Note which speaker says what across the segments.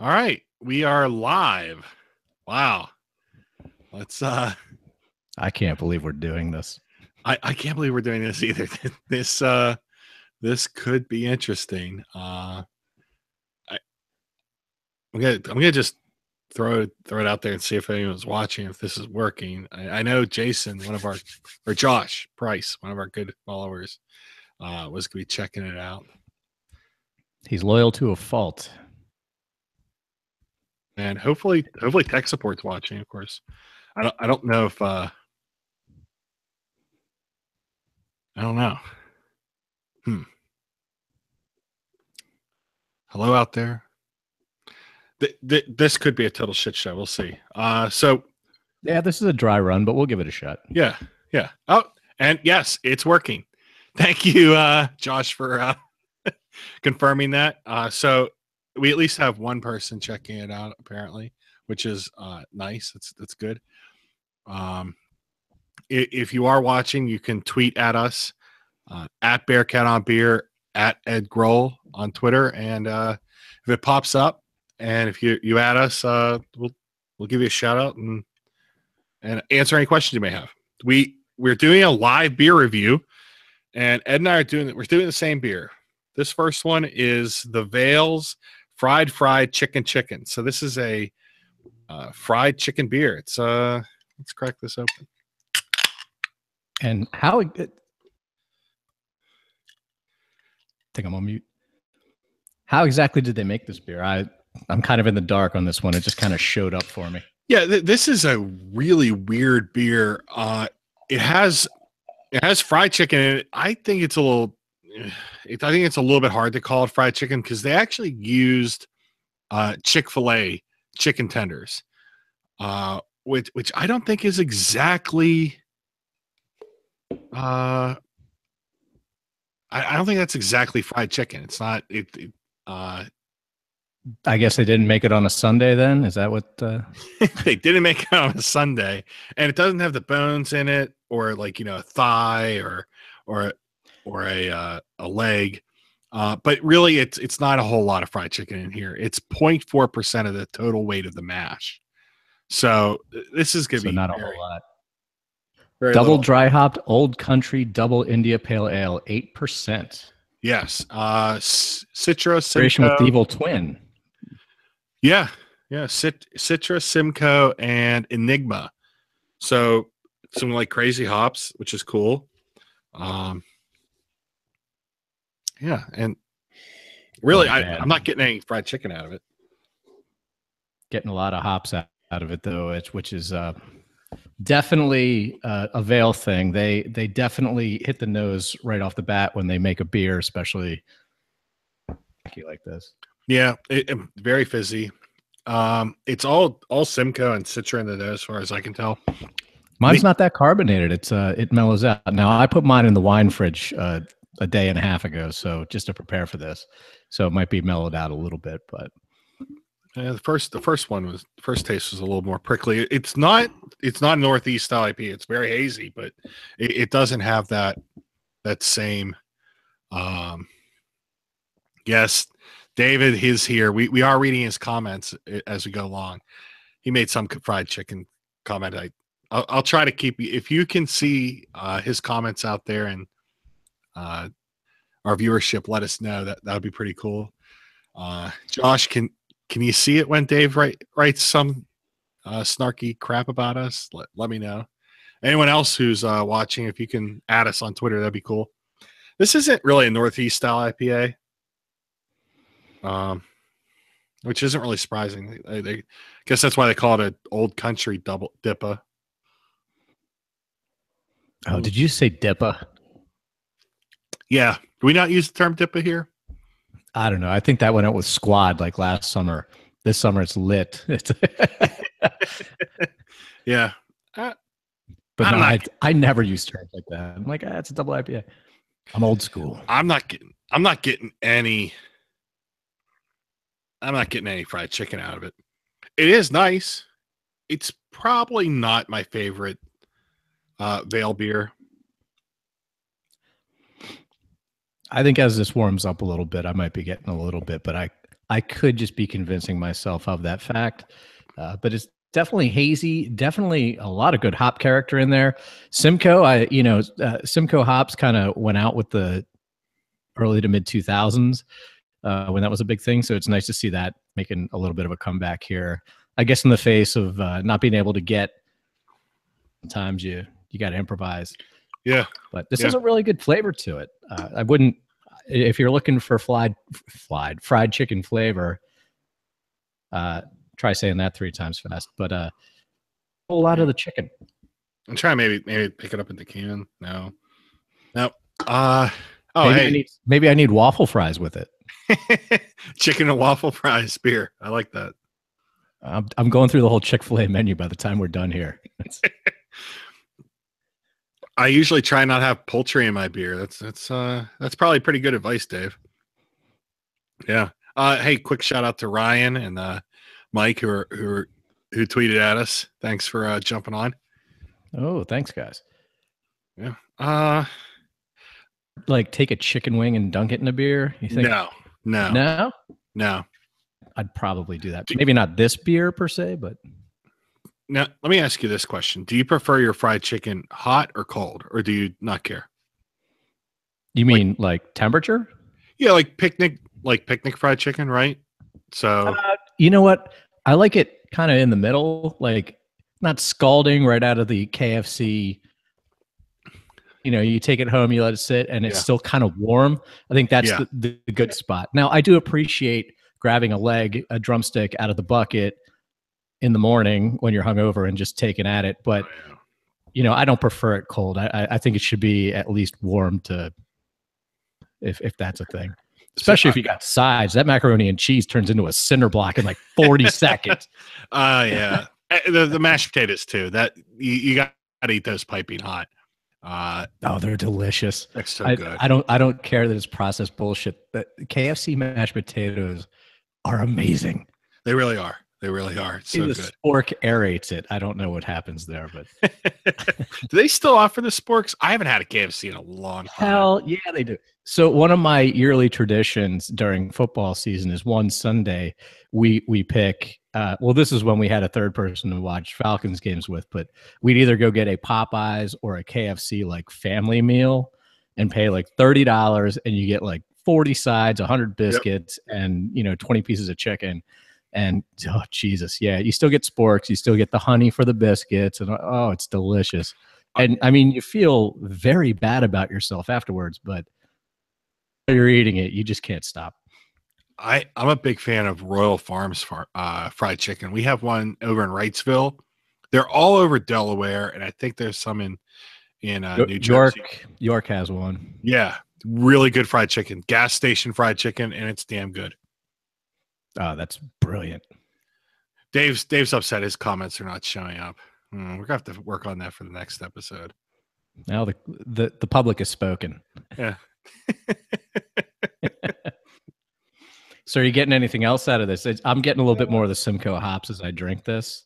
Speaker 1: All right, we are live. Wow. Let's
Speaker 2: I can't believe we're doing this.
Speaker 1: I can't believe we're doing this either. This could be interesting. I'm gonna just throw it out there and see if anyone's watching, if this is working. I know Jason, or Josh Price, one of our good followers, was gonna be checking it out.
Speaker 2: He's loyal to a fault.
Speaker 1: And hopefully tech support's watching, of course. I don't know if I don't know. Hello out there. This could be a total shit show. We'll see. So
Speaker 2: yeah, this is a dry run, but we'll give it a shot.
Speaker 1: Yeah. Oh, and yes, it's working. Thank you, Josh, for confirming that. So we at least have one person checking it out, apparently, which is nice. That's good. If you are watching, you can tweet at us at Bearcat on Beer, at Ed Grohl on Twitter, and if it pops up, and if you add us, we'll give you a shout out and answer any questions you may have. We're doing a live beer review, and Ed and I we're doing the same beer. This first one is the Veil's FriedFried ChickenChicken. So this is a fried chicken beer. It's let's crack this open.
Speaker 2: And how? I think I'm on mute. How exactly did they make this beer? I'm kind of in the dark on this one. It just kind of showed up for me.
Speaker 1: Yeah, this is a really weird beer. It has fried chicken in it. I think it's a little bit hard to call it fried chicken because they actually used Chick-fil-A chicken tenders, which I don't think is exactly. I don't think that's exactly fried chicken. It's not.
Speaker 2: I guess they didn't make it on a Sunday then? Is that what?
Speaker 1: They didn't make it on a Sunday, and it doesn't have the bones in it, or a thigh, or a leg. But really, it's not a whole lot of fried chicken in here. It's 0.4% of the total weight of the mash. So this is going to be
Speaker 2: not a whole lot.
Speaker 1: little.
Speaker 2: Double dry hopped Old Country Double India Pale Ale, 8%.
Speaker 1: Yes, Citra,
Speaker 2: Simcoe with the Evil Twin.
Speaker 1: Yeah. Citra, Simcoe, and Enigma. So some like crazy hops, which is cool. Yeah, and really, I'm not getting any fried chicken out of it.
Speaker 2: Getting a lot of hops out of it though, which is definitely a Veil thing. They definitely hit the nose right off the bat when they make a beer, especially like this.
Speaker 1: Yeah, very fizzy. It's all Simcoe and Citra in the nose, as far as I can tell.
Speaker 2: Mine's not that carbonated. It mellows out. Now I put mine in the wine fridge a day and a half ago, so just to prepare for this. So it might be mellowed out a little bit, but
Speaker 1: yeah, the first taste was a little more prickly. It's not Northeast style IPA. It's very hazy, but it doesn't have that same. Yes, David is here. We are reading his comments as we go along. He made some fried chicken comment. I'll try to keep you, if you can see his comments out there and our viewership, let us know. That would be pretty cool. Josh, can you see it when Dave writes some snarky crap about us? Let me know. Anyone else who's watching, if you can add us on Twitter, that'd be cool. This isn't really a Northeast style IPA, which isn't really surprising. I guess that's why they call it an Old Country Double Dippa.
Speaker 2: Oh, did you say Dippa?
Speaker 1: Yeah. Do we not use the term Dippa here?
Speaker 2: I don't know. I think that went out with Squad like last summer. This summer it's lit.
Speaker 1: Yeah.
Speaker 2: But no, I never use terms like that. I'm like, it's a double IPA. I'm old school.
Speaker 1: I'm not getting any fried chicken out of it. It is nice. It's probably not my favorite Veil beer.
Speaker 2: I think as this warms up a little bit, I might be getting a little bit, but I could just be convincing myself of that fact, but it's definitely hazy. Definitely a lot of good hop character in there. Simcoe, Simcoe hops kind of went out with the early to mid 2000s when that was a big thing. So it's nice to see that making a little bit of a comeback here. I guess in the face of not being able to get, sometimes you got to improvise.
Speaker 1: Yeah,
Speaker 2: but this has a really good flavor to it. I wouldn't, if you're looking for fried chicken flavor, try saying that 3 times fast. But a whole lot of the chicken.
Speaker 1: I'm trying maybe pick it up in the can. No.
Speaker 2: Maybe I need waffle fries with it.
Speaker 1: Chicken and waffle fries beer. I like that.
Speaker 2: I'm going through the whole Chick-fil-A menu by the time we're done here.
Speaker 1: I usually try not to have poultry in my beer. That's probably pretty good advice, Dave. Yeah. Hey, quick shout out to Ryan and Mike who tweeted at us. Thanks for jumping on.
Speaker 2: Oh, thanks, guys.
Speaker 1: Yeah.
Speaker 2: Like take a chicken wing and dunk it in a beer? You think?
Speaker 1: No.
Speaker 2: I'd probably do that. Maybe not this beer per se, but
Speaker 1: now let me ask you this question: do you prefer your fried chicken hot or cold, or do you not care?
Speaker 2: You mean like temperature?
Speaker 1: Yeah, like picnic fried chicken, right? So
Speaker 2: you know what? I like it kind of in the middle, like not scalding right out of the KFC. You take it home, you let it sit, and it's still kind of warm. I think that's the good spot. Now, I do appreciate grabbing a drumstick out of the bucket in the morning when you're hungover and just taking at it. But, I don't prefer it cold. I think it should be at least warm if that's a thing. Especially if you got sides. That macaroni and cheese turns into a cinder block in like 40 seconds.
Speaker 1: Yeah. The mashed potatoes too. That you got to eat those piping hot.
Speaker 2: They're delicious.
Speaker 1: They're so good.
Speaker 2: I don't care that it's processed bullshit. But KFC mashed potatoes are amazing.
Speaker 1: They really are. It's so
Speaker 2: the
Speaker 1: good.
Speaker 2: Spork aerates it. I don't know what happens there, but
Speaker 1: do they still offer the sporks? I haven't had a KFC in a long time.
Speaker 2: Hell yeah, they do. So one of my yearly traditions during football season is one Sunday we pick. This is when we had a third person to watch Falcons games with, but we'd either go get a Popeyes or a KFC like family meal and pay like $30, and you get like 40 sides, 100 biscuits, and 20 pieces of chicken. And oh Jesus, yeah, you still get sporks, you still get the honey for the biscuits, and oh, it's delicious. And I mean, you feel very bad about yourself afterwards, but when you're eating it, you just can't stop.
Speaker 1: I'm a big fan of Royal Farms fried chicken. We have one over in Wrightsville. They're all over Delaware, and I think there's some in New Jersey.
Speaker 2: York has one.
Speaker 1: Yeah, really good fried chicken, gas station fried chicken, and it's damn good.
Speaker 2: Oh, that's brilliant.
Speaker 1: Dave's upset his comments are not showing up. We're gonna have to work on that for the next episode.
Speaker 2: Now the public has spoken.
Speaker 1: Yeah.
Speaker 2: So are you getting anything else out of this? I'm getting a little bit more of the Simcoe hops as I drink this.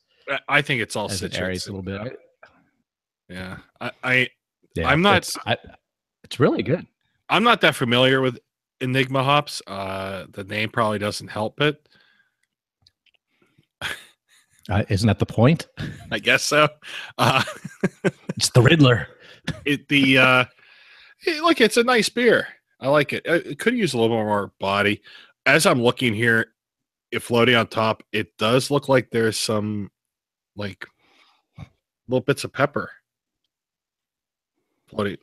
Speaker 1: I think it's all
Speaker 2: citrus a little bit.
Speaker 1: Yeah. I'm not.
Speaker 2: It's really good.
Speaker 1: I'm not that familiar with Enigma hops. The name probably doesn't help it.
Speaker 2: Isn't that the point?
Speaker 1: I guess so.
Speaker 2: It's the Riddler.
Speaker 1: Look, it's a nice beer. I like it. It could use a little more body. As I'm looking here, floating on top, it does look like there's some like little bits of pepper floating.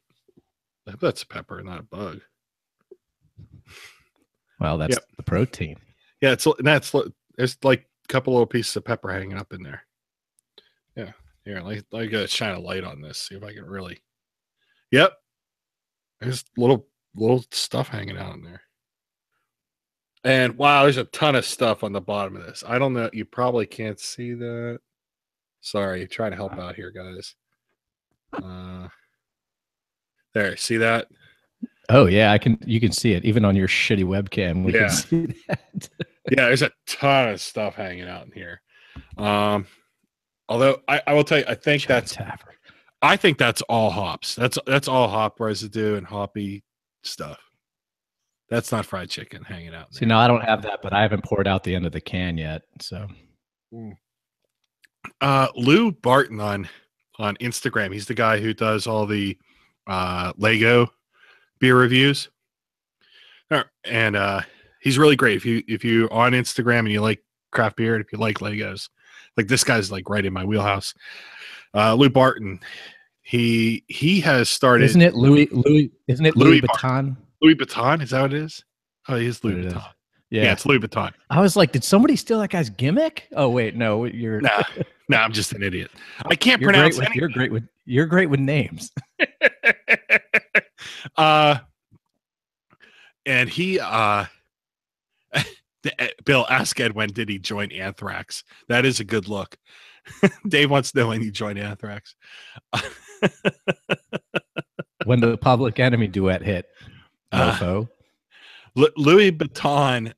Speaker 1: I hope that's a pepper, not a bug.
Speaker 2: Well, that's the protein.
Speaker 1: Yeah, there's like a couple little pieces of pepper hanging up in there. Yeah, here, let me shine a light on this. See if I can really. Yep, there's little stuff hanging out in there. And wow, there's a ton of stuff on the bottom of this. I don't know. You probably can't see that. Sorry, trying to help out here, guys. There, see that?
Speaker 2: Oh yeah, you can see it even on your shitty webcam. We can see that.
Speaker 1: Yeah, there's a ton of stuff hanging out in here. Although I will tell you, I think that's all hops. That's all hop residue and hoppy stuff. That's not fried chicken hanging out.
Speaker 2: See, no, I don't have that, but I haven't poured out the end of the can yet. So,
Speaker 1: Lou Barton on Instagram. He's the guy who does all the Lego beer reviews, and he's really great. If you on Instagram and you like craft beer, and if you like Legos, like this guy's like right in my wheelhouse. Lou Barton, he has started.
Speaker 2: Isn't it Louis? Isn't it Louis Vuitton?
Speaker 1: Louis Vuitton, is that what it is? Oh, he is Louis Vuitton. Yeah, it's Louis Vuitton.
Speaker 2: I was like, did somebody steal that guy's gimmick? Oh wait, no, you're
Speaker 1: nah, I'm just an idiot. I can't pronounce it.
Speaker 2: You're great with names.
Speaker 1: And he Bill, ask Ed when did he join Anthrax? That is a good look. Dave wants to know when he joined Anthrax.
Speaker 2: When the Public Enemy duet hit.
Speaker 1: Louis Vuitton,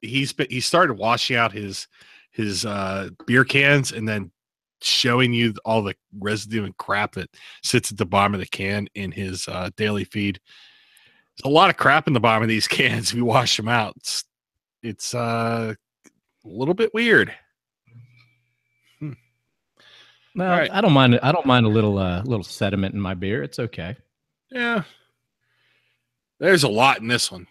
Speaker 1: he started washing out his beer cans and then showing you all the residue and crap that sits at the bottom of the can in his daily feed. There's a lot of crap in the bottom of these cans if you wash them out. It's a little bit weird.
Speaker 2: Well, right. I don't mind a little sediment in my beer. It's okay.
Speaker 1: Yeah. There's a lot in this one.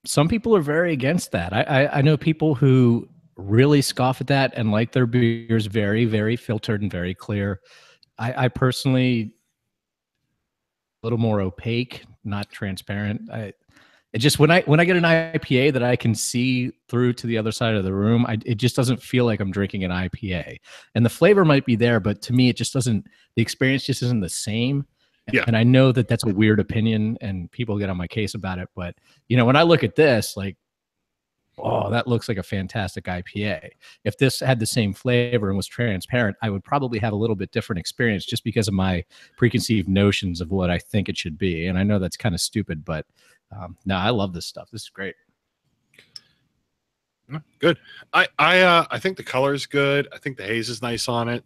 Speaker 2: Some people are very against that. I know people who really scoff at that and like their beers very, very filtered and very clear. I personally, a little more opaque, not transparent. It just when I get an IPA that I can see through to the other side of the room, it just doesn't feel like I'm drinking an IPA. And the flavor might be there, but to me, it just doesn't. The experience just isn't the same.
Speaker 1: Yeah.
Speaker 2: And I know that that's a weird opinion, and people get on my case about it. But when I look at this, like, oh, that looks like a fantastic IPA. If this had the same flavor and was transparent, I would probably have a little bit different experience just because of my preconceived notions of what I think it should be. And I know that's kind of stupid, but no, I love this stuff. This is great.
Speaker 1: Good. I think the color is good. I think the haze is nice on it.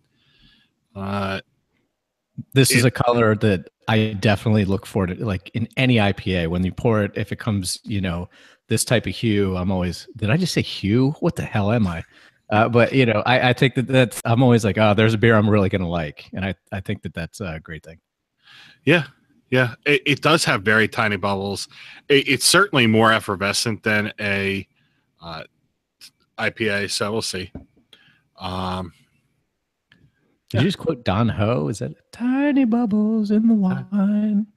Speaker 2: This is a color that I definitely look for to, like in any IPA. When you pour it, if it comes, this type of hue, I'm always, did I just say hue? What the hell am I? But I think that's, I'm always like, oh, there's a beer I'm really going to like. And I think that's a great thing.
Speaker 1: Yeah. Yeah. It does have very tiny bubbles. It's certainly more effervescent than a IPA. So we'll see.
Speaker 2: Did you just quote Don Ho? Is that tiny bubbles in the wine?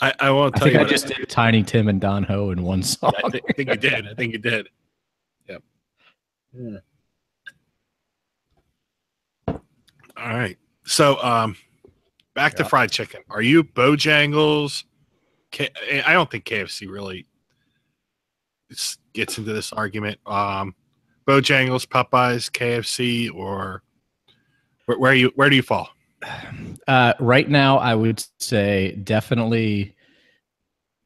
Speaker 1: I won't tell you.
Speaker 2: I just did Tiny Tim and Don Ho in one song.
Speaker 1: I think you did. I think you did. Yep. Yeah. All right. So back to fried chicken. Are you Bojangles? I don't think KFC really gets into this argument. Bojangles, Popeyes, KFC, or where do you fall?
Speaker 2: Right now, I would say definitely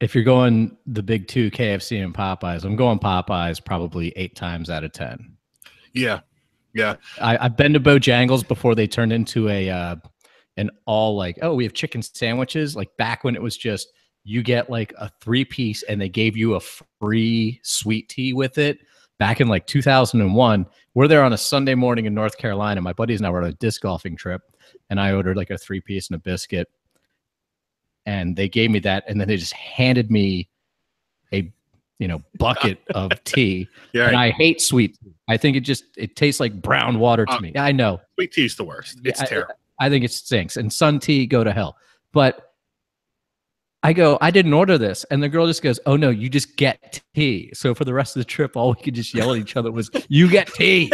Speaker 2: if you're going the big two, KFC and Popeyes, I'm going Popeyes probably 8 times out of 10.
Speaker 1: Yeah. Yeah.
Speaker 2: I've been to Bojangles before they turned into an all like, oh, we have chicken sandwiches. Like back when it was just, you get like a 3-piece and they gave you a free sweet tea with it. Back in like 2001, we're there on a Sunday morning in North Carolina. My buddies and I were on a disc golfing trip, and I ordered like a 3-piece and a biscuit, and they gave me that, and then they just handed me a bucket of tea. Yeah, and I hate sweet tea. I think it tastes like brown water to me. I know
Speaker 1: sweet tea is the worst. It's terrible.
Speaker 2: I think it stinks. And sun tea, go to hell. But I didn't order this. And the girl just goes, oh, no, you just get tea. So for the rest of the trip, all we could just yell at each other was, you get tea.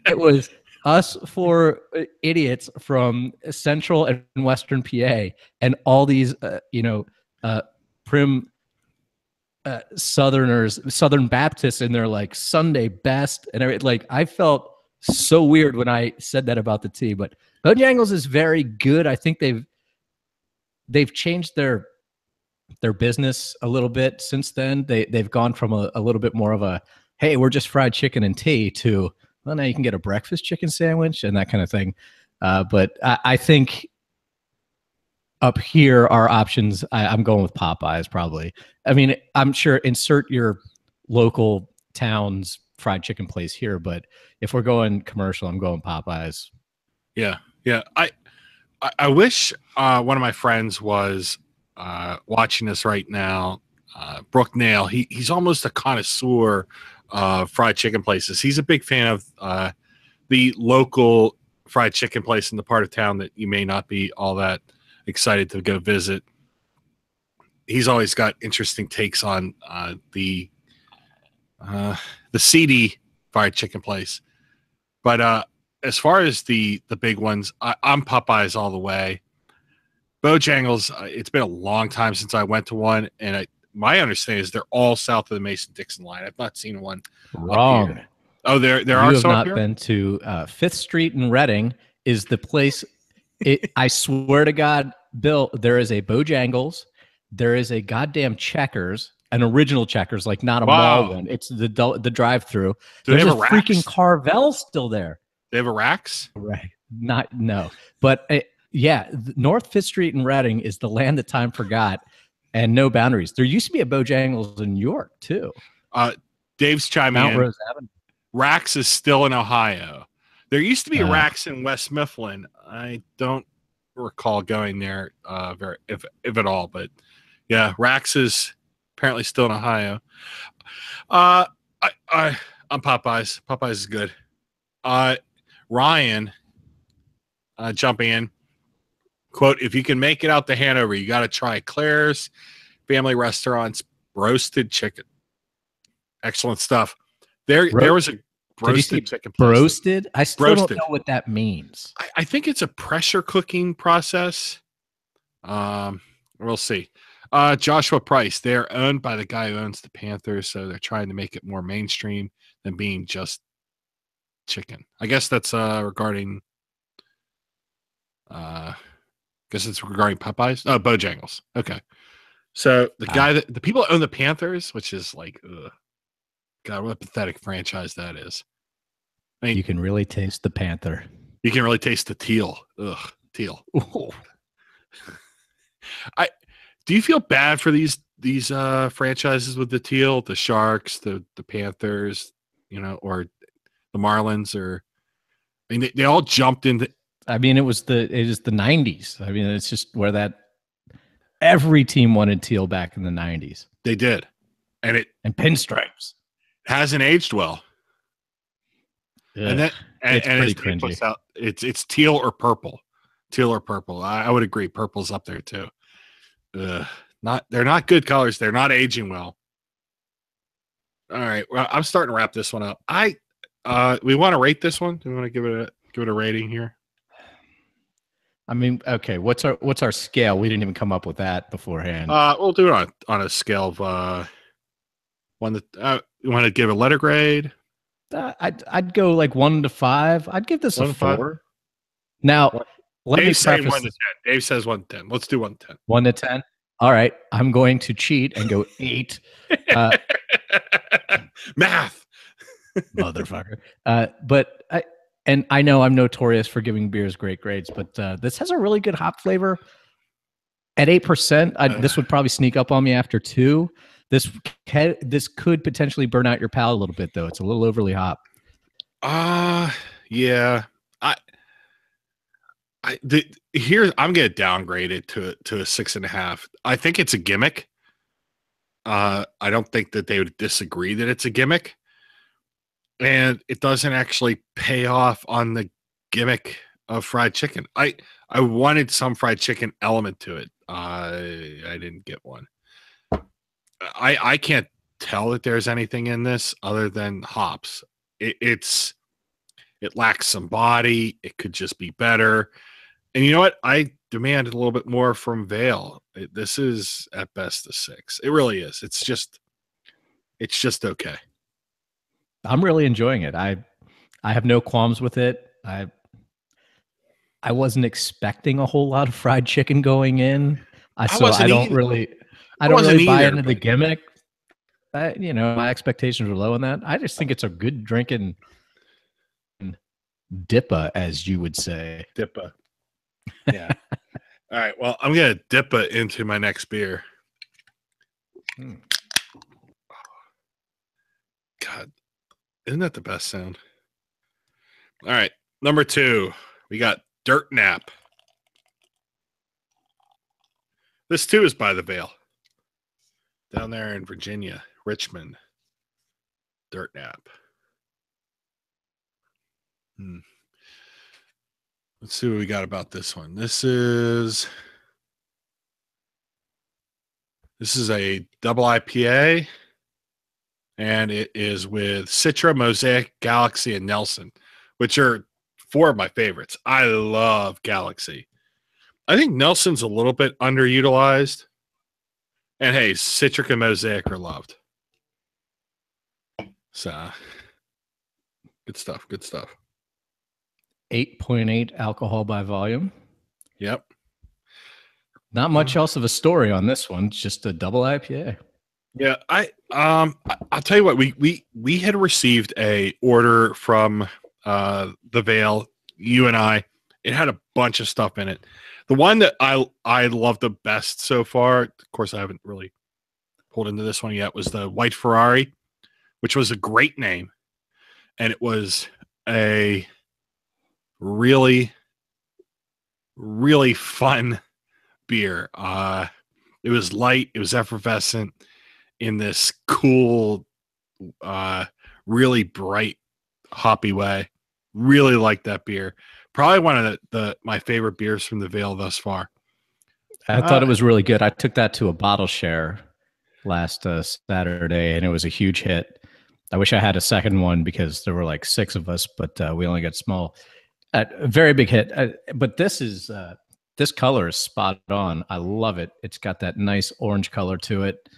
Speaker 2: It was us 4 idiots from Central and Western PA and all these, prim Southerners, Southern Baptists in their like Sunday best. And I felt so weird when I said that about the tea. But Bojangles is very good. I think they've changed their business a little bit since then. They've gone from a little bit more of a, hey, we're just fried chicken and tea to, well, now you can get a breakfast chicken sandwich and that kind of thing. But I think up here, our options, I'm going with Popeyes probably. I mean, I'm sure insert your local town's fried chicken place here, but if we're going commercial, I'm going Popeyes.
Speaker 1: Yeah. Yeah. I wish one of my friends was watching this right now. Brooke Nail. He's almost a connoisseur of fried chicken places. He's a big fan of the local fried chicken place in the part of town that you may not be all that excited to go visit. He's always got interesting takes on the seedy fried chicken place. But as far as the big ones, I'm Popeyes all the way. Bojangles, it's been a long time since I went to one, and my understanding is they're all south of the Mason-Dixon line. I've not seen one
Speaker 2: Wrong.
Speaker 1: up here. Oh, there
Speaker 2: you
Speaker 1: are
Speaker 2: have
Speaker 1: some
Speaker 2: not
Speaker 1: here?
Speaker 2: been to 5th Street in Reading is the place. I swear to God, Bill, there is a Bojangles. There is a goddamn Checkers, an original Checkers, like not a mall one. It's the drive-through. There's a freaking Carvel still there.
Speaker 1: They have a Racks?
Speaker 2: Right. No. But yeah, North 5th Street in Reading is the land that time forgot and no boundaries. There used to be a Bojangles in New York, too.
Speaker 1: Dave's chiming
Speaker 2: Mount
Speaker 1: in.
Speaker 2: Rose Avenue.
Speaker 1: Racks is still in Ohio. There used to be a Racks in West Mifflin. I don't recall going there if at all. But yeah, Racks is apparently still in Ohio. I'm Popeyes. Popeyes is good. Ryan jumping in. Quote, if you can make it out to Hanover, you got to try Claire's Family Restaurant's roasted chicken. Excellent stuff. There was a roasted chicken place.
Speaker 2: Roasted? I still don't know what that means.
Speaker 1: I think it's a pressure cooking process. We'll see. Joshua Price, they're owned by the guy who owns the Panthers, so they're trying to make it more mainstream than being just chicken. I guess that's regarding Popeyes. Oh, Bojangles. Okay. So the people that own the Panthers, which is like, God, what a pathetic franchise that is. I mean,
Speaker 2: you can really taste the Panther.
Speaker 1: You can really taste the teal. Ugh, teal. Do you feel bad for these franchises with the teal, the Sharks, the Panthers, or the Marlins, or I mean they all jumped into.
Speaker 2: I mean, it is the 90s. I mean, it's just where every team wanted teal back in the 90s.
Speaker 1: They did, and
Speaker 2: pinstripes
Speaker 1: hasn't aged well.
Speaker 2: Ugh,
Speaker 1: it's pretty cringy. It's teal or purple. I would agree. Purple's up there too. They're not good colors. They're not aging well. All right. Well, I'm starting to wrap this one up. We want to rate this one. Do we want to give it a rating here?
Speaker 2: I mean, okay. What's our scale? We didn't even come up with that beforehand.
Speaker 1: We'll do it on a scale of one that you want to give a letter grade.
Speaker 2: I'd go like 1 to 5. I'd give this a 4. 5? Now, let me
Speaker 1: say 1 to 10. Dave says 1 to 10. Let's do 1 to 10.
Speaker 2: 1 to 10. All right. I'm going to cheat and go 8.
Speaker 1: Math,
Speaker 2: motherfucker. But I know I'm notorious for giving beers great grades, but this has a really good hop flavor. At 8%, this would probably sneak up on me after 2. This could potentially burn out your palate a little bit, though. It's a little overly hop.
Speaker 1: Yeah. I'm gonna downgrade it to a 6.5. I think it's a gimmick. I don't think that they would disagree that it's a gimmick, and it doesn't actually pay off on the gimmick of fried chicken. I wanted some fried chicken element to it. I didn't get one. I can't tell that there's anything in this other than hops. It lacks some body. It could just be better. And you know what? I demanded a little bit more from Veil. This is at best a 6. It really is. It's just okay.
Speaker 2: I'm really enjoying it. I have no qualms with it. I wasn't expecting a whole lot of fried chicken going in. I don't really buy into the gimmick. My expectations were low on that. I just think it's a good drinking dippa, as you would say.
Speaker 1: Dippa. Yeah. All right. Well, I'm gonna dip it into my next beer. God, isn't that the best sound? All right, number 2, we got Dirt Nap. This too is by the Veil, down there in Virginia, Richmond. Dirt Nap. Let's see what we got about this one. This is a double IPA, and it is with Citra, Mosaic, Galaxy, and Nelson, which are 4 of my favorites. I love Galaxy. I think Nelson's a little bit underutilized. And hey, Citric and Mosaic are loved. So, good stuff. Good stuff.
Speaker 2: 8.8 alcohol by volume.
Speaker 1: Yep.
Speaker 2: Not much else of a story on this one. Just a double IPA.
Speaker 1: Yeah, I'll tell you what, we had received a order from the Veil, you and I. It had a bunch of stuff in it. The one that I love the best so far, of course I haven't really pulled into this one yet, was the White Ferrari, which was a great name. And it was a really, really fun beer. It was light, it was effervescent in this cool, really bright, hoppy way. Really like that beer. Probably one of my favorite beers from the Veil thus far.
Speaker 2: I thought it was really good. I took that to a bottle share last Saturday, and it was a huge hit. I wish I had a second one because there were like 6 of us, but we only got small. A very big hit. But this color is spot on. I love it. It's got that nice orange color to it.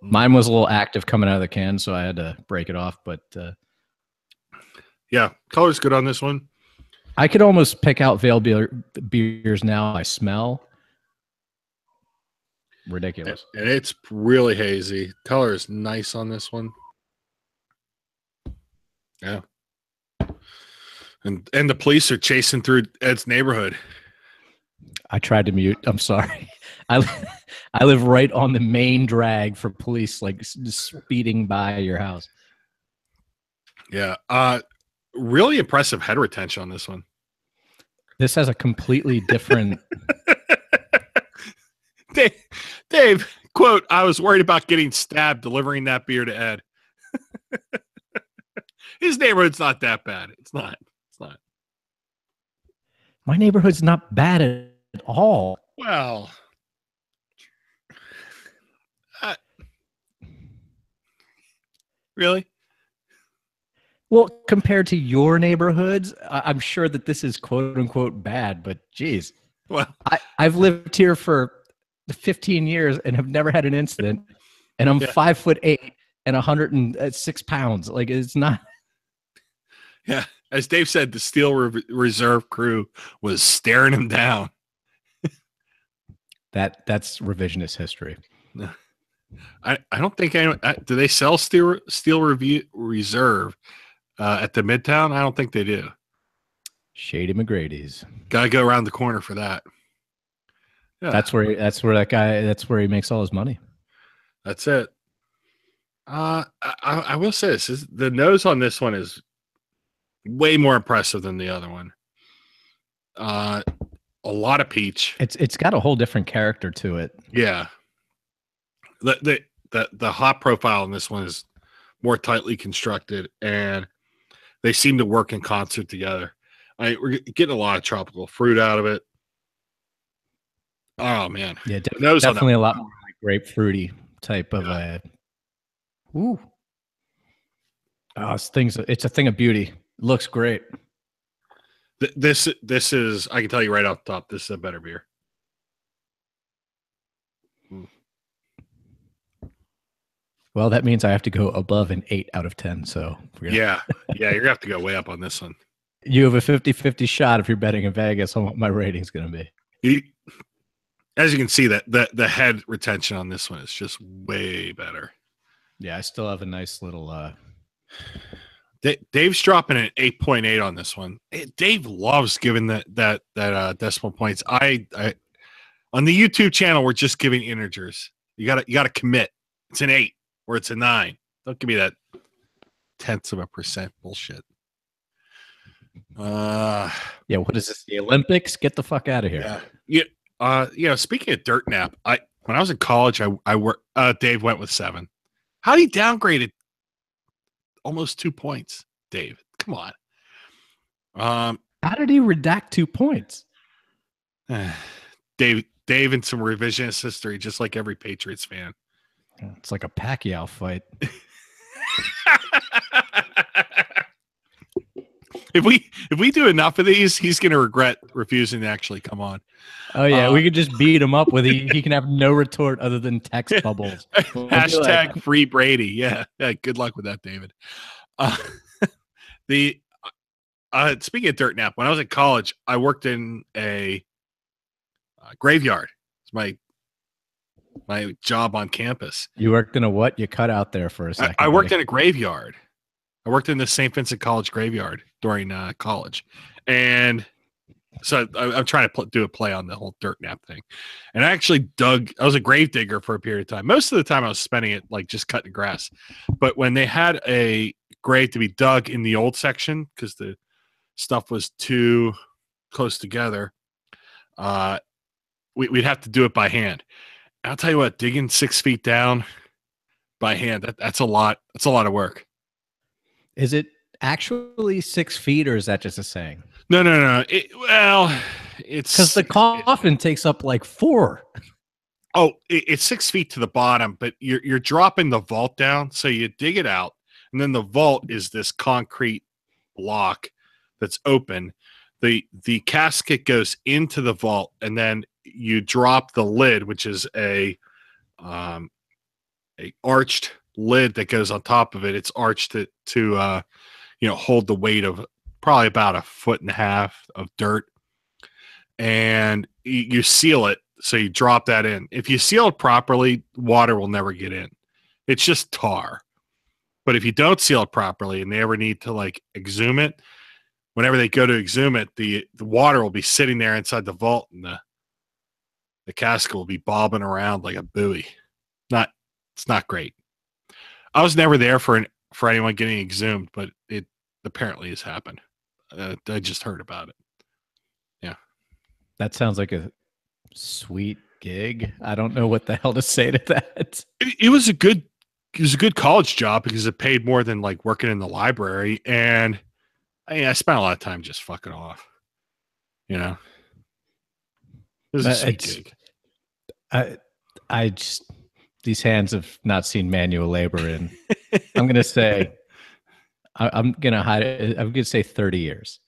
Speaker 2: Mine was a little active coming out of the can, so I had to break it off. But
Speaker 1: yeah, color's good on this one.
Speaker 2: I could almost pick out Veil beers now by smell. Ridiculous.
Speaker 1: And it's really hazy. Color is nice on this one. Yeah. And the police are chasing through Ed's neighborhood.
Speaker 2: I tried to mute. I'm sorry. I live right on the main drag for police, like speeding by your house.
Speaker 1: Yeah. Really impressive head retention on this one.
Speaker 2: This has a completely different.
Speaker 1: Dave, quote, "I was worried about getting stabbed delivering that beer to Ed." His neighborhood's not that bad. It's not.
Speaker 2: My neighborhood's not bad at all.
Speaker 1: Well, really?
Speaker 2: Well, compared to your neighborhoods, I'm sure that this is quote unquote bad, but geez.
Speaker 1: Well,
Speaker 2: I've lived here for 15 years and have never had an incident, and I'm 5'8" and 106 pounds. Like, it's not.
Speaker 1: Yeah. As Dave said, the Steel Reserve crew was staring him down.
Speaker 2: That's revisionist history.
Speaker 1: I don't think anyone do they sell Steel Reserve at the Midtown? I don't think they do.
Speaker 2: Shady McGrady's.
Speaker 1: Gotta go around the corner for that. Yeah.
Speaker 2: That's where he makes all his money.
Speaker 1: That's it. I will say this is the nose on this one is way more impressive than the other one. A lot of peach.
Speaker 2: It's got a whole different character to it.
Speaker 1: Yeah. The hop profile in this one is more tightly constructed, and they seem to work in concert together. We're getting a lot of tropical fruit out of it. Oh man,
Speaker 2: yeah, definitely a lot more like grapefruity type of a. Ooh, it's a thing of beauty. It looks great.
Speaker 1: This is, I can tell you right off the top, this is a better beer.
Speaker 2: Well, that means I have to go above an 8 out of 10. So
Speaker 1: yeah, you're gonna have to go way up on this one.
Speaker 2: You have a 50-50 shot if you're betting in Vegas on what my rating's going to be.
Speaker 1: As you can see, that the head retention on this one is just way better.
Speaker 2: Yeah, I still have a nice little
Speaker 1: Dave's dropping an 8.8 on this one. Dave loves giving that decimal points. I on the YouTube channel, we're just giving integers. You gotta commit. It's an 8 or it's a 9. Don't give me that tenths of a percent bullshit.
Speaker 2: Yeah, what is this? The Olympics? Get the fuck out of here.
Speaker 1: Yeah. Speaking of dirt nap, when I was in college, I worked. Dave went with 7. How do you downgrade it? Almost 2 points, Dave. Come on.
Speaker 2: How did he redact 2 points?
Speaker 1: Dave and some revisionist history, just like every Patriots fan.
Speaker 2: It's like a Pacquiao fight.
Speaker 1: If we do enough of these, he's going to regret refusing to actually come on.
Speaker 2: Oh yeah, we could just beat him up with he can have no retort other than text bubbles.
Speaker 1: Hashtag free Brady. Yeah. Good luck with that, David. Speaking of dirt nap, when I was in college, I worked in a graveyard. It's my job on campus.
Speaker 2: You worked in a what? You cut out there for a second.
Speaker 1: I worked in a graveyard. I worked in the St. Vincent College graveyard during college, and so I'm trying to do a play on the whole dirt nap thing. And I was a grave digger for a period of time. Most of the time I was spending it like just cutting grass. But when they had a grave to be dug in the old section, because the stuff was too close together, we'd have to do it by hand. And I'll tell you what, digging 6 feet down by hand, that's a lot. That's a lot of work.
Speaker 2: Is it actually 6 feet, or is that just a saying?
Speaker 1: No. It's
Speaker 2: because the coffin takes up like 4.
Speaker 1: Oh, it's 6 feet to the bottom, but you're dropping the vault down. So you dig it out, and then the vault is this concrete block that's open. The casket goes into the vault, and then you drop the lid, which is a arched lid that goes on top of it. It's arched to hold the weight of probably about 1.5 feet of dirt, and you seal it. So you drop that in. If you seal it properly, water will never get in. It's just tar. But if you don't seal it properly and they ever need to like exhume it, whenever they go to exhume it, the water will be sitting there inside the vault, and the casket will be bobbing around like a buoy. It's not great. I was never there for anyone getting exhumed, but it apparently has happened. I just heard about it. Yeah.
Speaker 2: That sounds like a sweet gig. I don't know what the hell to say to that.
Speaker 1: It was a good college job because it paid more than like working in the library, and I spent a lot of time just fucking off. It was a sweet gig.
Speaker 2: I just, these hands have not seen manual labor in, I'm going to say, I'm going to hide it. I'm going to say 30 years.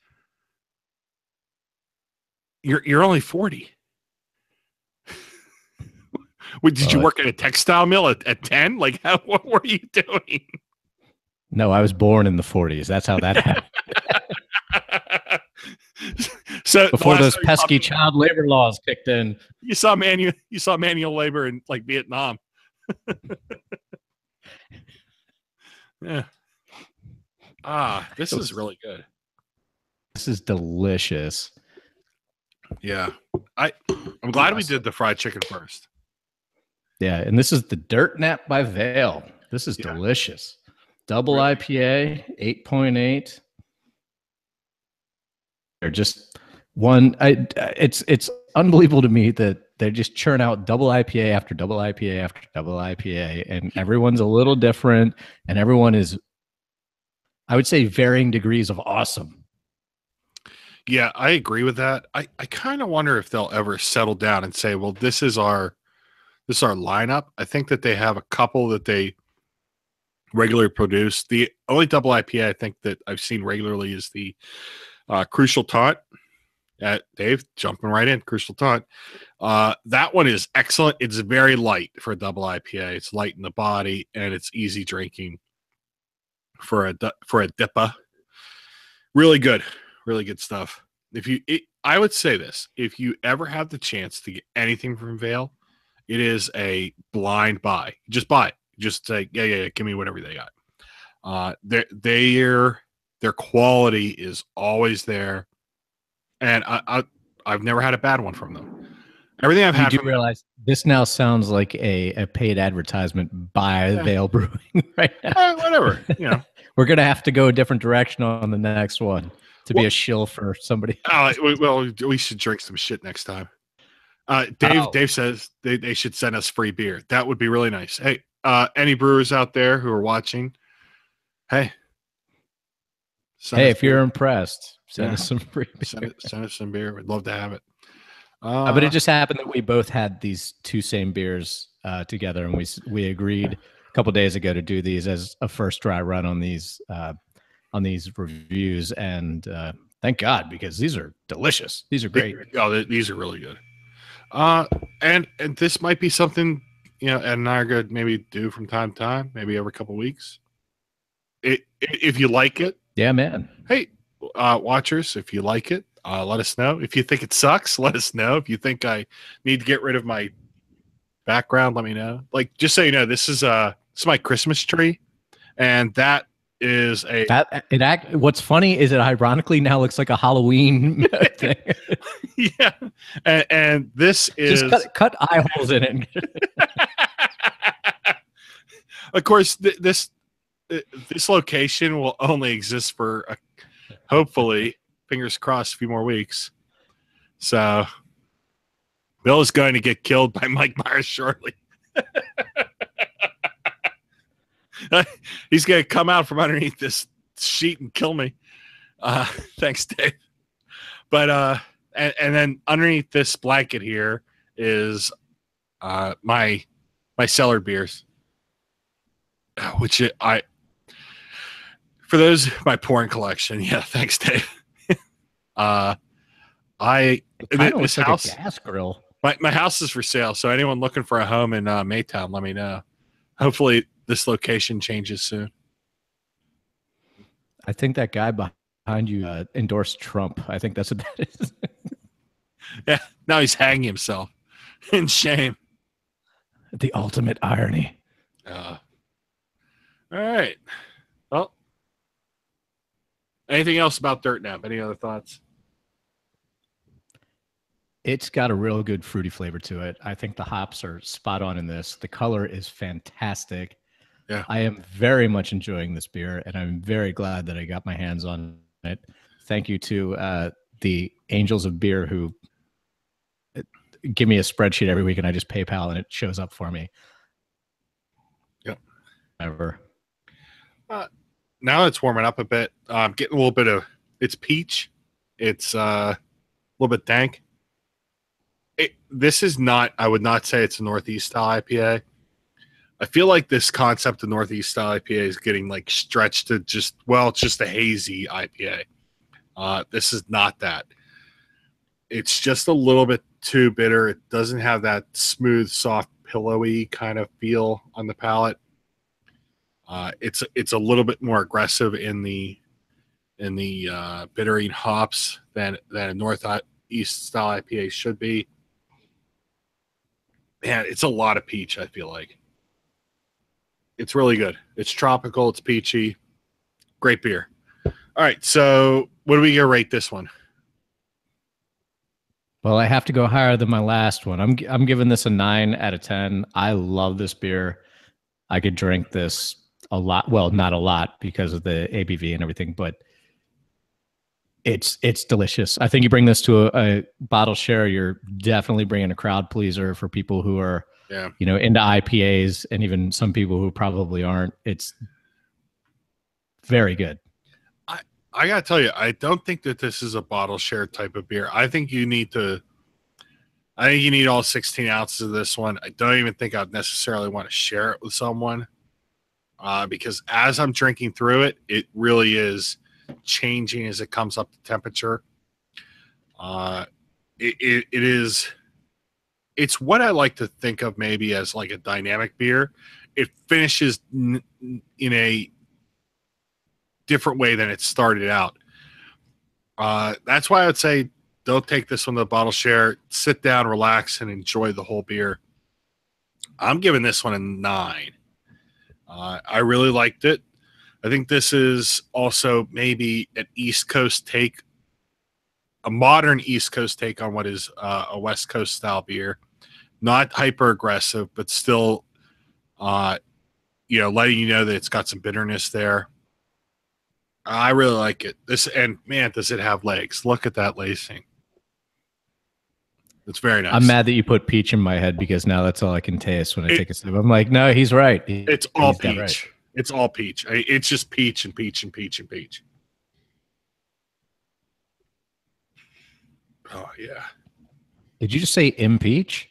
Speaker 1: You're only 40. Did you work at a textile mill at 10? Like, what were you doing?
Speaker 2: No, I was born in the 40s. That's how that happened.
Speaker 1: So
Speaker 2: before those pesky child labor laws kicked in,
Speaker 1: you saw manual labor in like Vietnam. Yeah. This is really good.
Speaker 2: This is delicious.
Speaker 1: Yeah. I'm glad we did the fried chicken first.
Speaker 2: Yeah, and this is the Dirt Nap by Veil. This is delicious. Double IPA, 8.8. They're just one. It's unbelievable to me that they just churn out double IPA after double IPA after double IPA, and everyone's a little different, and everyone is, I would say, varying degrees of awesome.
Speaker 1: Yeah, I agree with that. I kind of wonder if they'll ever settle down and say, well, this is our lineup. I think that they have a couple that they regularly produce. The only double IPA I think that I've seen regularly is the Crucial Taunt. Dave, jumping right in, Crucial Taunt. That one is excellent. It's very light for a double IPA. It's light in the body, and it's easy drinking for a dippa. Really good stuff. I would say this: if you ever have the chance to get anything from Veil, it is a blind buy. Just buy it. Just say, yeah, give me whatever they got. Their quality is always there, and I've never had a bad one from them. Everything I've
Speaker 2: You
Speaker 1: had
Speaker 2: do
Speaker 1: from
Speaker 2: realize this now sounds like a paid advertisement by Veil Brewing right now.
Speaker 1: whatever, you know.
Speaker 2: We're gonna have to go a different direction on the next one to be
Speaker 1: Well,
Speaker 2: a shill for somebody.
Speaker 1: well, we should drink some shit next time. Dave says they should send us free beer. That would be really nice. Hey, any brewers out there who are watching, hey,
Speaker 2: If you're impressed, send us some free beer.
Speaker 1: Send us some beer. We'd love to have it.
Speaker 2: But it just happened that we both had these two same beers together, and we agreed a couple days ago to do these as a first dry run on these reviews, and thank God, because these are delicious. These are great.
Speaker 1: These are really good. And this might be something, you know, Ed and I are going to maybe do from time to time, maybe every couple of weeks. If you like it,
Speaker 2: yeah, man.
Speaker 1: Hey, watchers, if you like it, let us know. If you think it sucks, let us know. If you think I need to get rid of my background, let me know. Like, just so you know, this is my Christmas tree, and that is
Speaker 2: what's funny is it ironically now looks like a Halloween thing.
Speaker 1: Yeah, and this is
Speaker 2: just cut eye holes in it.
Speaker 1: Of course, this location will only exist for hopefully, fingers crossed, a few more weeks. So Bill is going to get killed by Mike Myers shortly. He's going to come out from underneath this sheet and kill me. Thanks, Dave. But and then underneath this blanket here is my cellar beers, which for those my porn collection. Yeah, thanks, Dave.
Speaker 2: This house, like a gas grill.
Speaker 1: My house is for sale, so anyone looking for a home in Maytown, let me know. Hopefully, this location changes soon.
Speaker 2: I think that guy behind you endorsed Trump. I think that's what that is.
Speaker 1: Yeah, now he's hanging himself in shame.
Speaker 2: The ultimate irony.
Speaker 1: All right. Well, anything else about Dirt Nap? Any other thoughts?
Speaker 2: It's got a real good fruity flavor to it. I think the hops are spot on in this. The color is fantastic.
Speaker 1: Yeah.
Speaker 2: I am very much enjoying this beer, and I'm very glad that I got my hands on it. Thank you to the Angels of Beer who give me a spreadsheet every week, and I just PayPal, and it shows up for me.
Speaker 1: Yep.
Speaker 2: Ever.
Speaker 1: Now it's warming up a bit. I'm getting a little bit of it's peach. It's a little bit dank. This is not. I would not say it's a Northeast style IPA. I feel like this concept of Northeast style IPA is getting like stretched to just it's just a hazy IPA. This is not that. It's just a little bit too bitter. It doesn't have that smooth, soft, pillowy kind of feel on the palate. It's a little bit more aggressive in the bittering hops than a Northeast style IPA should be. Man, it's a lot of peach, I feel like. It's really good. It's tropical. It's peachy. Great beer. All right, so what do we gonna rate this one?
Speaker 2: Well, I have to go higher than my last one. I'm giving this a 9 out of 10. I love this beer. I could drink this a lot. Well, not a lot because of the ABV and everything, but it's delicious. I think you bring this to a bottle share, you're definitely bringing a crowd pleaser for people who are, into IPAs, and even some people who probably aren't. It's very good.
Speaker 1: I gotta tell you, I don't think that this is a bottle share type of beer. I think you need all 16 ounces of this one. I don't even think I'd necessarily want to share it with someone, because as I'm drinking through it, it really is changing as it comes up to temperature. It's what I like to think of maybe as like a dynamic beer. It finishes in a different way than it started out. That's why I would say don't take this one to the bottle share. Sit down, relax, and enjoy the whole beer. I'm giving this one a 9. I really liked it. I think this is also maybe an East Coast take, a modern East Coast take on what is a West Coast style beer. Not hyper aggressive, but still, letting you know that it's got some bitterness there. I really like it. And man, does it have legs? Look at that lacing. It's very nice.
Speaker 2: I'm mad that you put peach in my head because now that's all I can taste when I take a sip. I'm like, no, he's right.
Speaker 1: It's all
Speaker 2: he's
Speaker 1: peach.
Speaker 2: Right.
Speaker 1: It's all peach. It's just peach and peach and peach and peach. Oh, yeah.
Speaker 2: Did you just say impeach?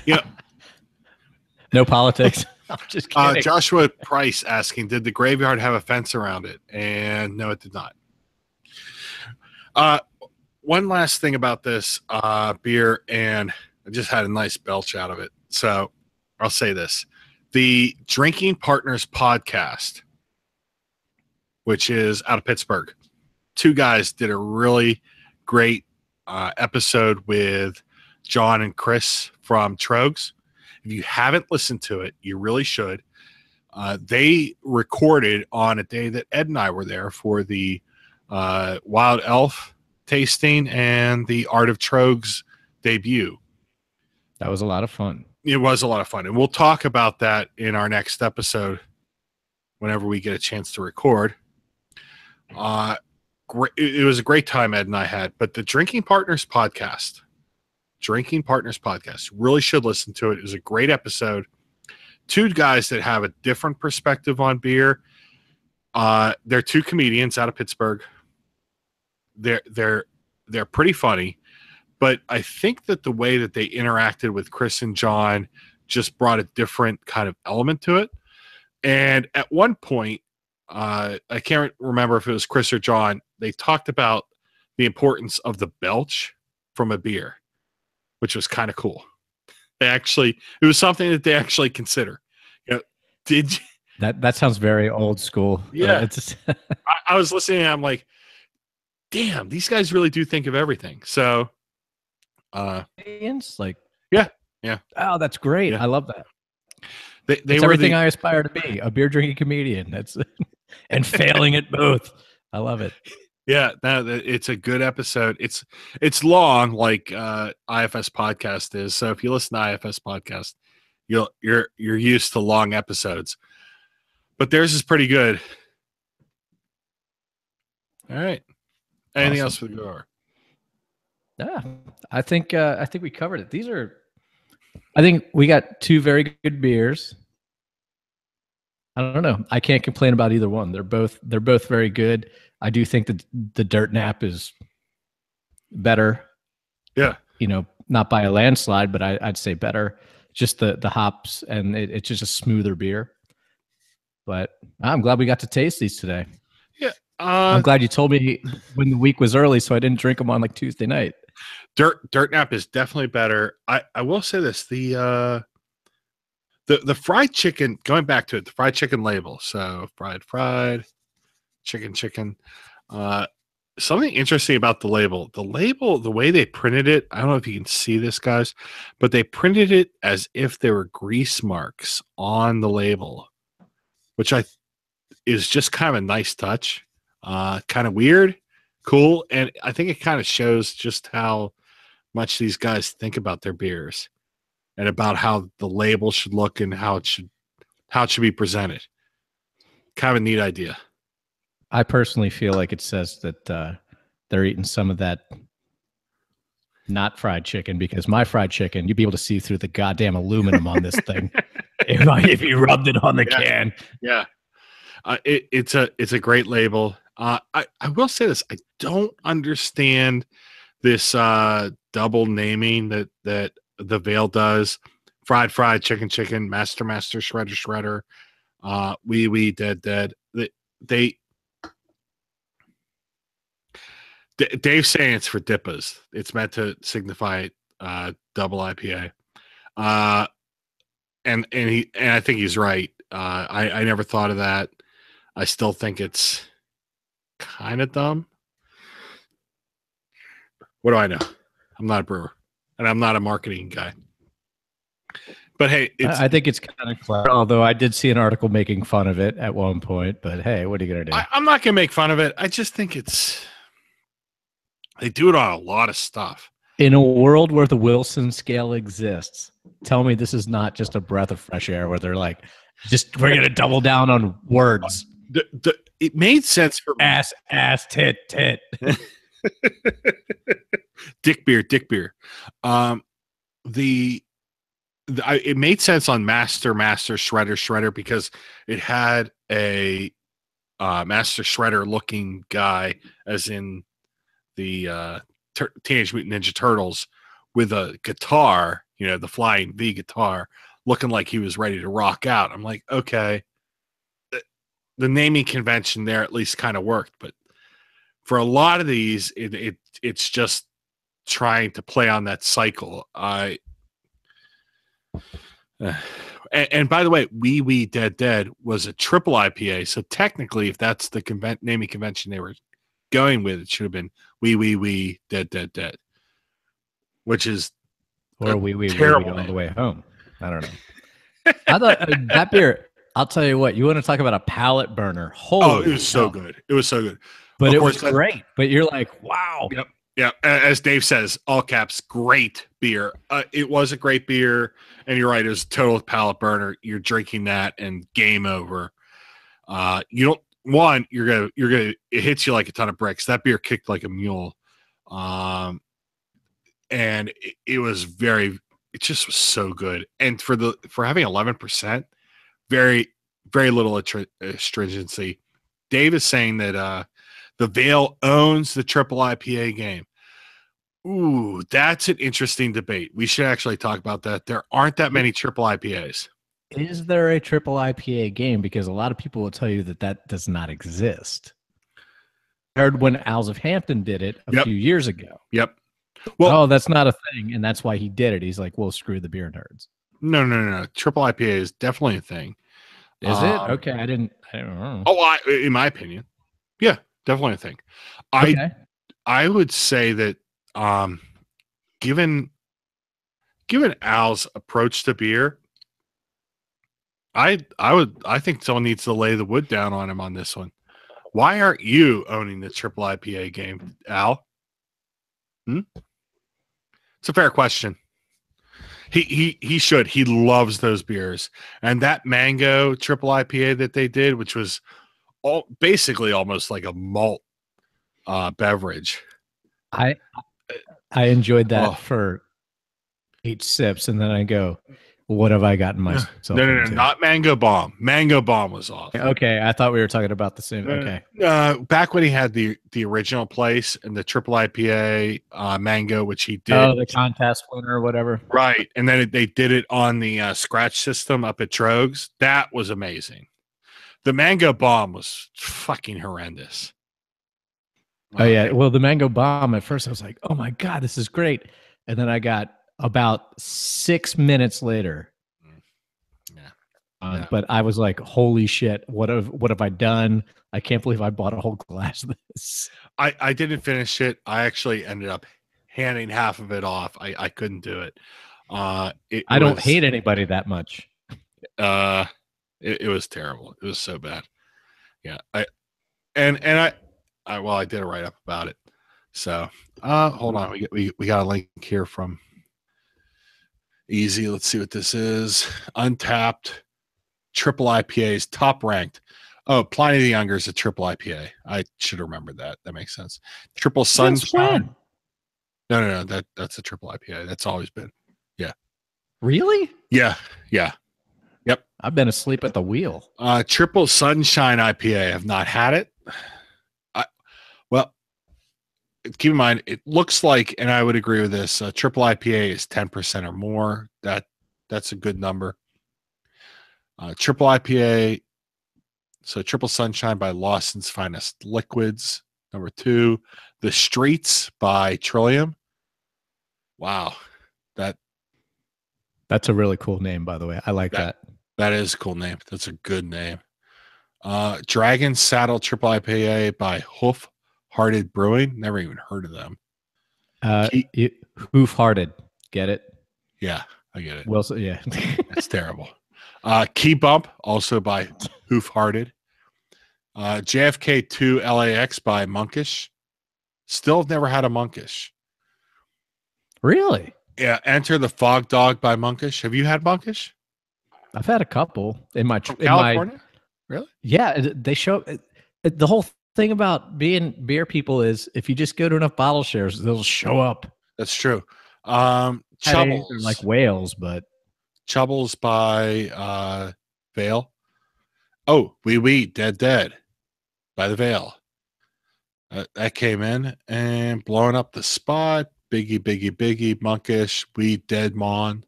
Speaker 1: Yeah.
Speaker 2: No politics. I'm just kidding.
Speaker 1: Joshua Price asking, did the graveyard have a fence around it? And no, it did not. One last thing about this beer, and I just had a nice belch out of it. So I'll say this. The Drinking Partners podcast, which is out of Pittsburgh, two guys did a really great episode with John and Chris from Trogs. If you haven't listened to it, you really should. They recorded on a day that Ed and I were there for the Wild Elf tasting and the Art of Trogs debut.
Speaker 2: That was a lot of fun.
Speaker 1: It was a lot of fun. And we'll talk about that in our next episode whenever we get a chance to record. It was a great time Ed and I had. But the Drinking Partners podcast, really should listen to it. It was a great episode. Two guys that have a different perspective on beer. They're two comedians out of Pittsburgh. They're pretty funny, but I think that the way that they interacted with Chris and John just brought a different kind of element to it. And at one point, I can't remember if it was Chris or John, they talked about the importance of the belch from a beer, which was kind of cool. It was something that they actually consider. Did you?
Speaker 2: That sounds very old school.
Speaker 1: Yeah. I was listening and I'm like, damn, these guys really do think of everything. So,
Speaker 2: like,
Speaker 1: yeah.
Speaker 2: Oh, that's great. Yeah. I love that.
Speaker 1: They
Speaker 2: were everything I aspire to be, a beer drinking comedian. And failing at both. I love it.
Speaker 1: Yeah, it's a good episode. It's long, like IFS podcast is. So if you listen to IFS podcast, you're used to long episodes. But theirs is pretty good. All right. Anything else for the goer?
Speaker 2: Yeah, I think we covered it. I think we got two very good beers. I don't know. I can't complain about either one. They're both very good. I do think that the Dirt Nap is better.
Speaker 1: Yeah.
Speaker 2: Not by a landslide, but I'd say better. Just the hops, and it's just a smoother beer. But I'm glad we got to taste these today.
Speaker 1: Yeah.
Speaker 2: I'm glad you told me when the week was early, so I didn't drink them on like Tuesday night.
Speaker 1: Dirt Nap is definitely better. I will say this: the fried chicken. Going back to it, the fried chicken label. So fried, chicken. Something interesting about the label. The label, the way they printed it. I don't know if you can see this, guys, but they printed it as if there were grease marks on the label, which is just kind of a nice touch. Kind of weird, cool, and I think it kind of shows just how much these guys think about their beers and about how the label should look and how it should be presented. Kind of a neat idea.
Speaker 2: I personally feel like it says that they're eating some of that not fried chicken, because my fried chicken, you'd be able to see through the goddamn aluminum on this thing if you rubbed it on the can.
Speaker 1: Yeah. It's a great label. I will say this. I don't understand this double naming that the Veil does. FriedFried, ChickenChicken, Master, Shredder. Wee, Dead. Dave's saying it's for dippas. It's meant to signify double IPA. And I think he's right. I never thought of that. I still think it's kind of dumb. What do I know? I'm not a brewer, and I'm not a marketing guy. But hey, it's
Speaker 2: I think it's kind of clever. Although I did see an article making fun of it at one point. But hey, what are you gonna do?
Speaker 1: I'm not gonna make fun of it. I just think they do it on a lot of stuff.
Speaker 2: In a world where the Wilson scale exists, tell me this is not just a breath of fresh air where they're like, we're gonna double down on words.
Speaker 1: It made sense for me.
Speaker 2: Ass, tit.
Speaker 1: Dick beer. It made sense on Master, Shredder because it had a Master Shredder looking guy, as in the Teenage Mutant Ninja Turtles, with a guitar, the Flying V guitar, looking like he was ready to rock out. I'm like, okay, the naming convention there at least kind of worked, but for a lot of these, it's just trying to play on that cycle. And by the way, Wee Dead was a triple IPA, so technically, if that's the naming convention they were going with, it should have been Wee Dead, which is terrible
Speaker 2: all the way home. I don't know. I thought that beer. I'll tell you what. You want to talk about a palate burner? Holy
Speaker 1: it was so good. It was so good.
Speaker 2: But it was great. But you're like, wow.
Speaker 1: Yep. Yeah, as Dave says, all caps, great beer. It was a great beer, and you're right. It was a total palate burner. You're drinking that, and game over. You're gonna it hits you like a ton of bricks. That beer kicked like a mule, and it was it just was so good. And for having 11%, very very little astringency. Dave is saying that the Veil owns the triple IPA game. Ooh, that's an interesting debate. We should actually talk about that. There aren't that many triple IPAs.
Speaker 2: Is there a triple IPA game? Because a lot of people will tell you that does not exist. I heard when Owls of Hampton did it a few years ago.
Speaker 1: Yep. Well,
Speaker 2: that's not a thing, and that's why he did it. He's like, well, screw the beer nerds.
Speaker 1: No. Triple IPA is definitely a thing.
Speaker 2: Is it? Okay, I don't know.
Speaker 1: Oh, in my opinion, yeah, definitely a thing.
Speaker 2: Okay.
Speaker 1: I would say that given Al's approach to beer, I think someone needs to lay the wood down on him on this one. Why aren't you owning the triple IPA game, Al? It's a fair question. He should. He loves those beers. And that mango triple IPA that they did, which was basically almost like a malt beverage.
Speaker 2: I enjoyed that for 8 sips, and then I go, what have I gotten myself into?
Speaker 1: Not Mango Bomb. Mango Bomb was off.
Speaker 2: Okay, I thought we were talking about the same. Okay.
Speaker 1: Back when he had the original place and the triple IPA mango, which he did.
Speaker 2: Oh, the contest winner or whatever.
Speaker 1: Right. And then they did it on the scratch system up at Trogs. That was amazing. The Mango Bomb was fucking horrendous.
Speaker 2: Oh, yeah. Well, the Mango Bomb, at first I was like, oh my God, this is great. And then I got about 6 minutes later. But I was like, holy shit, what have I done? I can't believe I bought a whole glass of this.
Speaker 1: I didn't finish it. I actually ended up handing half of it off. I couldn't do it. I
Speaker 2: don't hate anybody that much.
Speaker 1: It was terrible. It was so bad. Yeah. I did a write-up about it. So hold on. We got a link here from Easy. Let's see what this is. Untapped triple IPAs, top ranked. Oh, Pliny the Younger is a triple IPA. I should remember that. That makes sense. Triple Sunshine. No. That's a triple IPA. That's always been. Yeah.
Speaker 2: Really?
Speaker 1: Yeah. Yep.
Speaker 2: I've been asleep at the wheel.
Speaker 1: Triple Sunshine IPA. I've not had it. Well, keep in mind, it looks like, and I would agree with this, triple IPA is 10% or more. That's a good number. Triple IPA, so Triple Sunshine by Lawson's Finest Liquids. Number 2, The Streets by Trillium. Wow.
Speaker 2: That's a really cool name, by the way. I like that.
Speaker 1: That is a cool name. That's a good name. Dragon Saddle Triple IPA by Hoof Hearted Brewing. Never even heard of them.
Speaker 2: Hoof Hearted. Get it?
Speaker 1: Yeah, I get it.
Speaker 2: Wilson, yeah.
Speaker 1: That's terrible. Key Bump, also by Hoof Hearted. JFK 2 LAX by Monkish. Still have never had a Monkish.
Speaker 2: Really?
Speaker 1: Yeah. Enter the Fog Dog by Monkish. Have you had Monkish?
Speaker 2: I've had a couple in my
Speaker 1: From California? Really?
Speaker 2: Yeah, they show the whole thing about being beer people is if you just go to enough bottle shares, they'll show up.
Speaker 1: That's true.
Speaker 2: They're
Speaker 1: Chubbles.
Speaker 2: like whales, but
Speaker 1: Chubbles by Veil. Oh, Wee Dead by the Veil. That came in and blowing up the spot. Biggie, Monkish, We Dead Mon,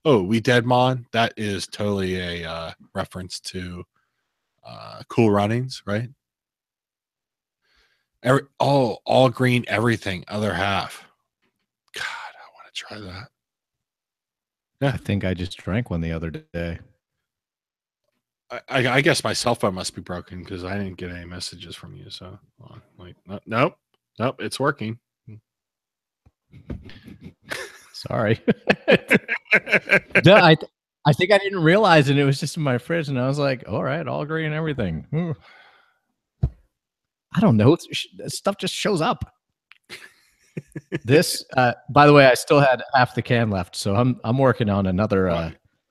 Speaker 1: We Dead Mon. That is totally a reference to Cool Runnings, right? All green, everything, other half. God, I want to try that.
Speaker 2: Yeah, I think I just drank one the other day.
Speaker 1: I guess my cell phone must be broken because I didn't get any messages from you. So, nope, it's working.
Speaker 2: Sorry. No, I think I didn't realize it. It was just in my fridge, and I was like, "All right, all green and everything." I don't know. Stuff just shows up. This, by the way, I still had half the can left, so I'm working on another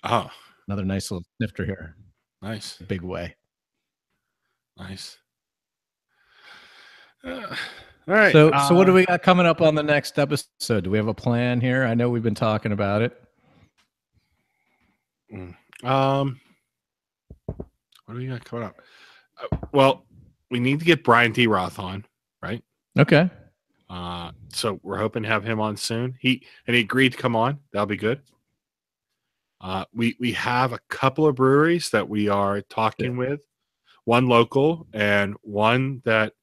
Speaker 2: another nice little snifter here.
Speaker 1: Nice,
Speaker 2: big way.
Speaker 1: Nice. All right.
Speaker 2: So what do we got coming up on the next episode? Do we have a plan here? I know we've been talking about it.
Speaker 1: What do we got coming up? Well, we need to get Brian D. Roth on, right?
Speaker 2: Okay.
Speaker 1: So we're hoping to have him on soon. He agreed to come on. That'll be good. We have a couple of breweries that we are talking with. One local and one that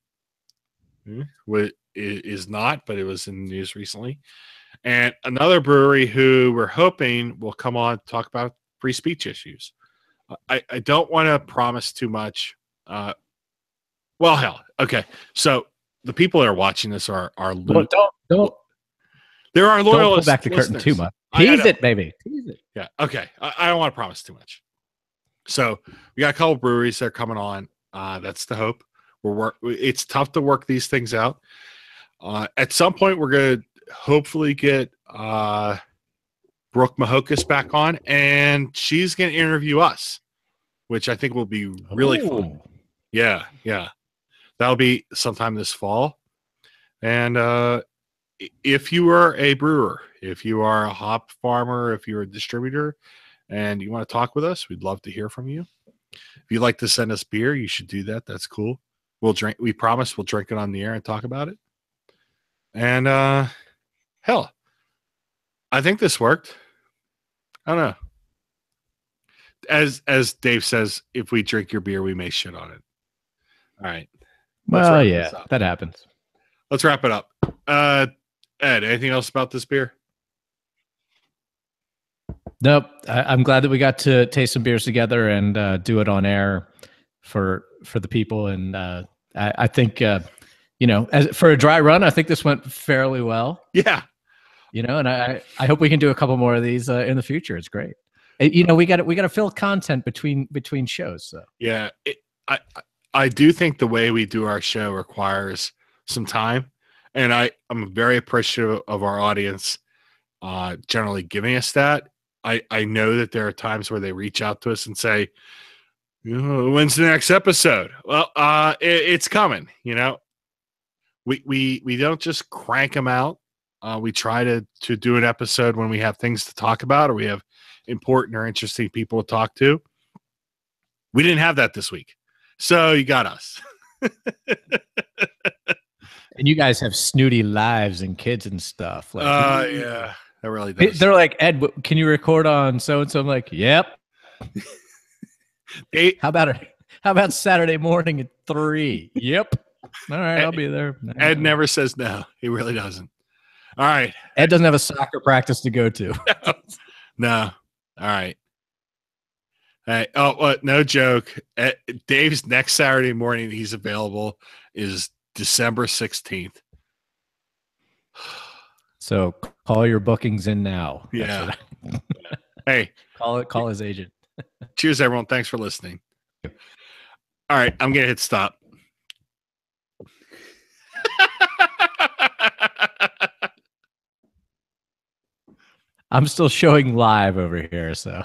Speaker 1: is not, but it was in the news recently. And another brewery who we're hoping will come on to talk about free speech issues. I don't want to promise too much. Well, hell, okay. So the people that are watching this are
Speaker 2: don't.
Speaker 1: There are loyalists.
Speaker 2: Don't pull back the curtain too much. Tease it, baby. Tease it.
Speaker 1: Yeah. Okay. I don't want to promise too much. So we got a couple breweries that are coming on. That's the hope. It's tough to work these things out. At some point, we're going to hopefully get Brooke Mahokas back on, and she's going to interview us, which I think will be really fun. Yeah. That'll be sometime this fall. And if you are a brewer, if you are a hop farmer, if you're a distributor, and you want to talk with us, we'd love to hear from you. If you'd like to send us beer, you should do that. That's cool. We'll drink. We promise we'll drink it on the air and talk about it. And hell, I think this worked. I don't know. As Dave says, if we drink your beer, we may shit on it. All right.
Speaker 2: Well, yeah, that happens.
Speaker 1: Let's wrap it up. Ed, anything else about this beer?
Speaker 2: Nope. I'm glad that we got to taste some beers together and do it on air for the people. And I think, for a dry run, I think this went fairly well.
Speaker 1: Yeah.
Speaker 2: And I hope we can do a couple more of these in the future. It's great. We got to fill content between shows. So.
Speaker 1: Yeah. I do think the way we do our show requires some time. And I'm very appreciative of our audience generally giving us that. I know that there are times where they reach out to us and say, when's the next episode? Well, it's coming. We don't just crank them out. We try to do an episode when we have things to talk about or we have important or interesting people to talk to. We didn't have that this week. So you got us.
Speaker 2: And you guys have snooty lives and kids and stuff.
Speaker 1: Yeah, that really does.
Speaker 2: They're like, Ed, can you record on so-and-so? I'm like, yep. How about Saturday morning at 3? Yep. All right, I'll be there.
Speaker 1: Ed never says no. He really doesn't. All right.
Speaker 2: Ed doesn't have a soccer practice to go to.
Speaker 1: No. All right. Hey, no joke. Dave's next Saturday morning he's available is December 16th.
Speaker 2: So call your bookings in now.
Speaker 1: Yeah. Hey,
Speaker 2: Call his agent.
Speaker 1: cheers, everyone. Thanks for listening. All right, I'm gonna hit stop.
Speaker 2: I'm still showing live over here, so.